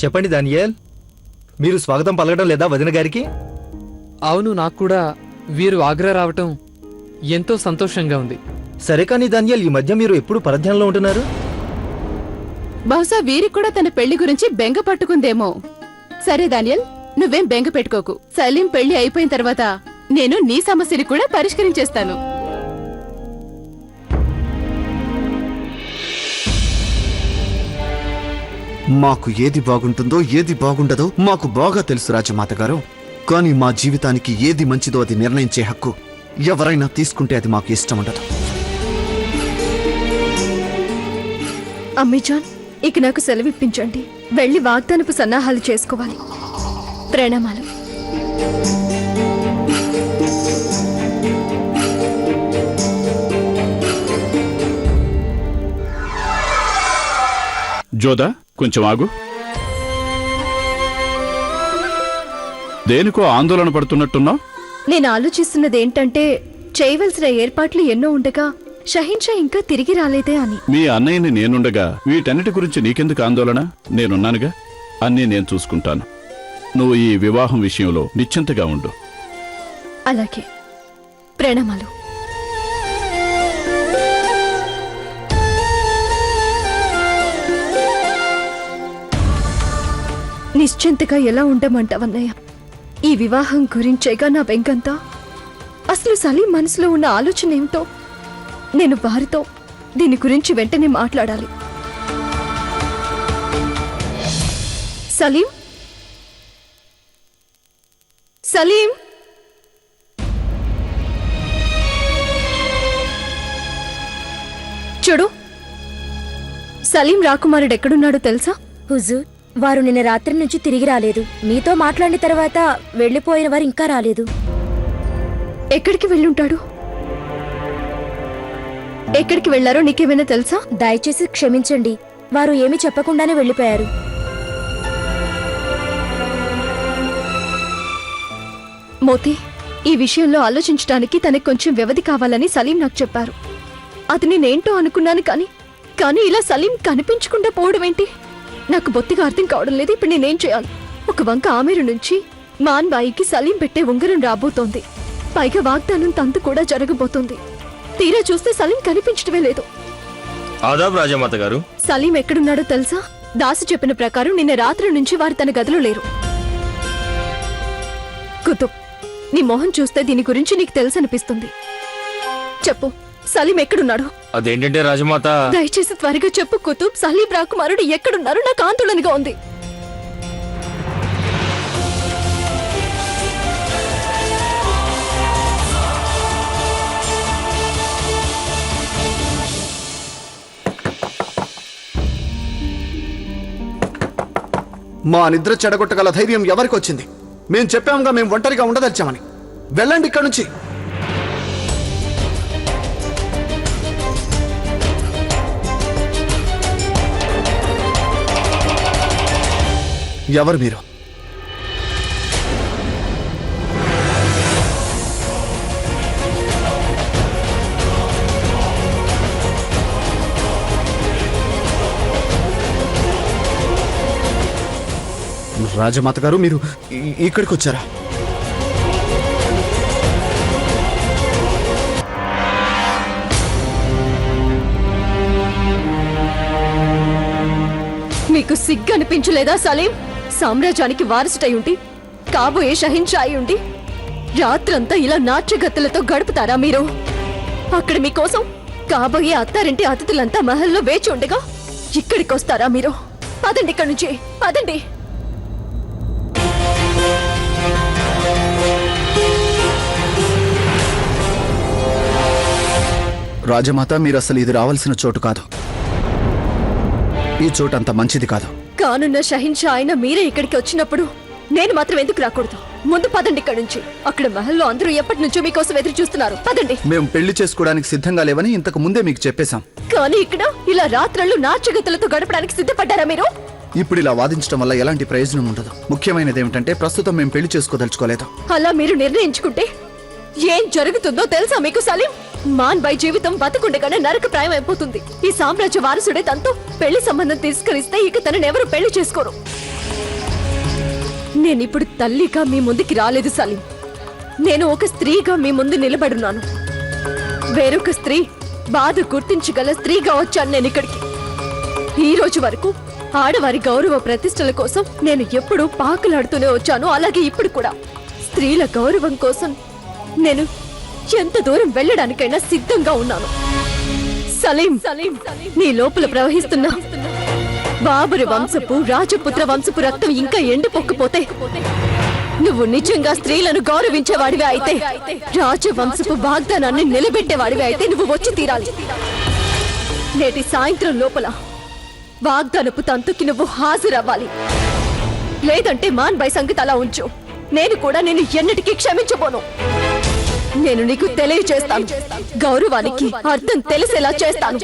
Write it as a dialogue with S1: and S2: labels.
S1: చెప్పండి దానియేల్, మీరు స్వాగతం పలకడం లేదా వదిన గారికి?
S2: అవును, నాకు కూడా వీరు ఆగ్రా రావటం ఎంతో సంతోషంగా ఉంది.
S1: సరే కానీ దానియేల్, ఈ మధ్య మీరు ఎప్పుడు పరధ్యానంలో ఉంటున్నారు?
S3: బహుశా వీరికి కూడా తన పెళ్లి గురించి బెంగ పట్టుకుందేమో. సరే దానియల్, నువ్వేం బెంగ పెట్టుకోకు. సలీం పెళ్లి అయిపోయిన తర్వాత నేను నీ సమస్యని కూడా పరిష్కరించేస్తాను.
S4: మాకు ఏది బాగుంటుందో ఏది బాగుండదో మాకు బాగా తెలుసు రాజమాత గారు. కానీ మా జీవితానికి ఏది మంచిదో అది నిర్ణయించే హక్కు ఎవరైనా తీసుకుంటే అది మాకు ఇష్టం ఉండదు.
S5: అమ్మీజాన్, ఇక నాకు సెలవిప్పించండి. వెళ్లి వాగ్దానపు సన్నాహాలు చేసుకోవాలి. ప్రణామాలు.
S6: జోదా, కొంచెం ఆగు. దేనికో ఆందోళన పడుతున్నట్టున్నావు?
S5: నేను ఆలోచిస్తున్నది ఏంటంటే, చేయవలసిన ఏర్పాట్లు ఎన్నో ఉండగా షహిన్షా ఇంకా తిరిగి రాలేదే అని.
S6: మీ అన్నయ్యని నేనుండగా వీటన్నిటి గురించి నీకెందుకు ఆందోళన? నేనున్నానుగా, అన్నీ నేను చూసుకుంటాను. నువ్వు ఈ వివాహం విషయంలో నిశ్చింతగా ఉండు.
S5: అలాగే. ప్రణామాలు. నిశ్చింతగా ఎలా ఉండమంటావన్నయ్య? ఈ వివాహం గురించేగా నా బెంకంతా. అసలు సలీం మనసులో ఉన్న ఆలోచన ఏమిటో నేను వారితో దీని గురించి వెంటనే మాట్లాడాలి. సలీం, సలీం, చూడు, సలీం రాకుమారుడు ఎక్కడున్నాడో తెలుసా?
S7: హుజూర్, వారు నిన్న రాత్రి నుంచి తిరిగి రాలేదు. మీతో మాట్లాడిన తర్వాత వెళ్లిపోయిన వారు ఇంకా రాలేదు.
S5: ఎక్కడికి వెళ్ళుంటాడు? ఎక్కడికి వెళ్లారో నీకేమైనా తెలుసా?
S7: దయచేసి క్షమించండి, వారు ఏమీ చెప్పకుండానే వెళ్లిపోయారు.
S5: మోతి, ఈ విషయంలో ఆలోచించడానికి తనకు కొంచెం వ్యవధి కావాలని సలీం నాకు చెప్పారు. అది నేనేంటో అనుకున్నాను, కానీ ఇలా సలీం కనిపించకుండా పోవడం ఏంటి? నాకు బొత్తిగా అర్థం కావడం లేదు. ఇప్పుడు నేనేం చేయాలి? ఒక వంక ఆమెరు నుంచి మాన్ బాయికి సలీం పెట్టే ఉంగరం రాబోతోంది. పైగా వాగ్దానం తంతు కూడా జరగబోతోంది. తీరా చూస్తే సలీం కనిపించడమే లేదు.
S1: ఆదాబ్ రాజమాత గారు.
S5: సలీం ఎక్కడున్నాడో తెలుసా? దాసు చెప్పిన ప్రకారం నిన్న రాత్రి నుంచి వారు తన గదిలో లేరు. కుతుబ్, నీ మొహం చూస్తే దీని గురించి నీకు తెలుసనిపిస్తుంది. చెప్పు, సలీం ఎక్కడున్నాడు?
S1: అదేంటంటే రాజమాత,
S5: దయచేసి త్వరగా చెప్పు కుతుబ్. సలీం రాకుమారుడు ఎక్కడున్నారు? నాకు ఆందోళనగా ఉంది.
S4: మా నిద్ర చెడగొట్టగల ధైర్యం ఎవరికి వచ్చింది? మేం చెప్పాముగా, మేము ఒంటరిగా ఉండదలిచామని. వెళ్ళండి ఇక్కడి నుంచి. ఎవరు మీరు? రాజమాత గారు, మీరు ఇక్కడికి వచ్చారా?
S5: మీకు సిగ్గు అనిపించలేదా సలీం? సామ్రాజ్యానికి వారసుటై ఉండి, కాబోయే షహిన్షా అయి ఉండి, రాత్రంతా ఇలా నాట్యగత్తెలతో గడుపుతారా మీరు? అక్కడ మీకోసం కాబోయే అత్తారింటి అతిథులంతా మహల్లో వేచి ఉండగా ఇక్కడికొస్తారా మీరు? పదండి ఇక్కడి నుంచి, పదండి.
S4: రాజమాత, మీరు అసలు ఇది రావాల్సిన చోటు కాదు. ఈ చోటు అంత మంచిది కాదు.
S5: కానున్న షహిన్షా అయిన మీరే ఇక్కడికి వచ్చినప్పుడు నేను మాత్రం ఎందుకు రాకూడదు? ముందు పదండి ఇక్కడి నుంచి. అక్కడ మహల్లో అందరూ ఎప్పటి నుంచో మీకోసం ఎదురు చూస్తున్నారు. పదండి.
S4: మేము పెళ్లి చేసుకోవడానికి సిద్ధంగా లేవని ఇంతకు ముందే మీకు చెప్పేశాం.
S5: కానీ ఇక్కడ ఇలా రాత్రులు నాట్యగతులతో గడపడానికి సిద్ధపడ్డారా మీరు?
S4: ఇప్పుడు ఇలా వాదించడం వల్ల ఎలాంటి ప్రయోజనం ఉండదు. ముఖ్యమైనది ఏమిటంటే, ప్రస్తుతం మేము పెళ్లి చేసుకోదలుచుకోలేదు.
S5: అలా మీరు నిర్ణయించుకుంటే ఏం జరుగుతుందో తెలుసా మీకు సలీం? మాన్ బాయ్ జీవితం బతుకుండగానే నరకప్రాయం అయిపోతుంది. ఈ సామ్రాజ్య వారసుడే తనతో పెళ్లి సంబంధం తిరస్కరిస్తే ఇక తనని ఎవరు పెళ్లి చేసుకోరు. నేనిప్పుడు తల్లిగా మీ ముందుకి రాలేదు సలీం. నేను ఒక స్త్రీగా మీ ముందు నిలబడున్నాను. వేరొక స్త్రీ బాధ గుర్తించగల స్త్రీగా వచ్చాను నేను ఇక్కడికి. ఈ రోజు వరకు ఆడవారి గౌరవ ప్రతిష్టల కోసం నేను ఎప్పుడూ పాకులాడుతూనే వచ్చాను. అలాగే ఇప్పుడు కూడా స్త్రీల గౌరవం కోసం నేను ఎంత దూరం వెళ్ళడానికైనా సిద్ధంగా ఉన్నాను. సలీం, నీ లోపల ప్రవహిస్తున్న బాబరి వంశపు రాజపుత్ర వంశపు రక్తం ఇంకా ఎండిపోకపోతే నువ్వు నిజంగా స్త్రీలను గౌరవించేవాడివి అయితే, రాజవంశపు వాగ్దానాన్ని నిలబెట్టేవాడివి అయితే నువ్వు వచ్చి తీరాలి. నేటి సాయంత్రం లోపల వాగ్దానపు తంతుకి నువ్వు హాజరవ్వాలి. లేదంటే మాన్ బై సంగతి అలా ఉంచు. నేను కూడా నిన్ను ఎన్నటికీ క్షమించబోను. నేను నీకు తెలియజేస్తాను. గౌరవానికి అర్థం తెలిసేలా చేస్తాను.